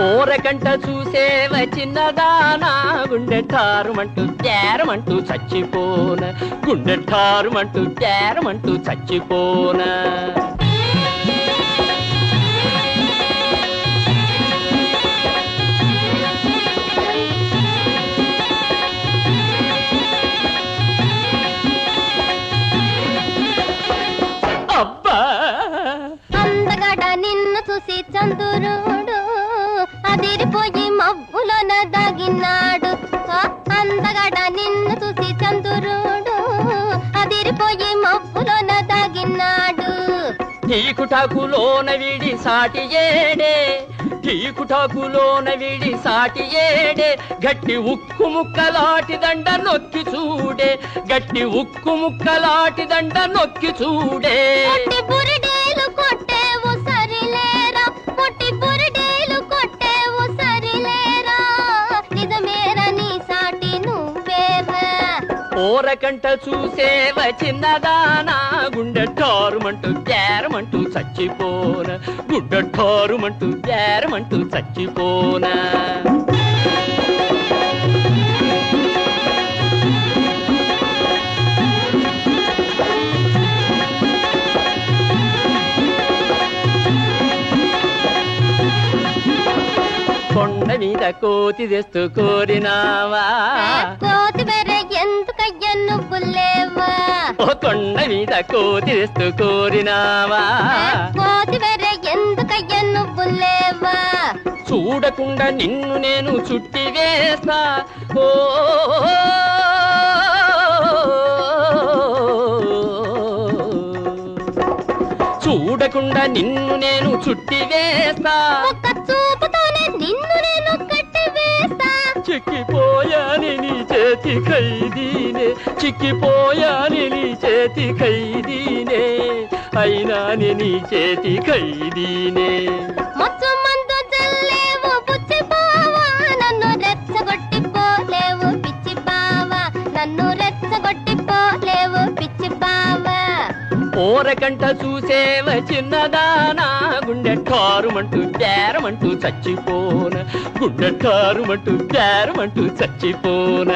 ఓరకంట చూసేవ చిన్నదానా గుండె ఠారుమంటూ తేరమంటూ చచ్చిపోన గుండె ఠారుమంటూ తేరమంటూ చచ్చిపోన అబ్బా అందగడ నిన్ను చూసి చంద్రుడు అదిరిపోయి మబ్బులోన దాగినాడు. అందగడ నిన్ను చూసి చంద్రుడు అదిరిపోయి మబ్బులోన దాగినాడు. టీకుటాకులోన వీడి సాటి ఏడే టీకుటాకులోన వీడి సాటి ఏడే గట్టి ఉక్కు ముక్కలాటి దండ నొక్కి చూడే గట్టి ఉక్కు ముక్కలాటి దండ నొక్కి చూడే. బురిడేలు కొట్టేవు సరిలేరా పొట్టి బురిడేలు కొట్టేవు సరిలేరా నిజమేరా నీ సాటి నువ్వేరా. ఓరకంట చూసేవ చిన్నదానా గుండె ఠారుమంటూ తేరమంటూ చచ్చిపోన గుండె ఠారుమంటూ తేరమంటూ చచ్చిపోన. కొండ మీద కోతి తెస్తూ కోరినావా కోతి బెర్రె ఎందుకయ్యా నువ్వు లేవా. కొండ మీద కోతి తెస్తూ కోరినావా కోతి బెర్రె ఎందుకయ్యా నువ్వు లేవా. చూడకుండా నిన్ను నేను చుట్టి వేస్తా ఓ చూడకుండా నిన్ను నేను చుట్టి వేస్తా ఒక్క చూపుతోనే నిన్ను నేను కట్టి వేస్తా. చిక్కిపోయాని నీ చేతి ఖైదీనే చిక్కిపోయాని నీ చేతి ఖైదీనే అయినా నీ చేతి ఖైదీనే. మొత్తం మందు జల్లేవు బుచ్చి బావా నన్ను రెచ్చగొట్టి పోలేవు పిచ్చి బావా నన్ను రెచ్చగొట్టి పోలేవు పిచ్చి బావా. ఓరకంట చూసేవ చిన్నదానా గుండె ఠారుమంటూ తేరమంటూ చచ్చిపోన గుండె ఠారుమంటూ తేరమంటూ చచ్చిపోన.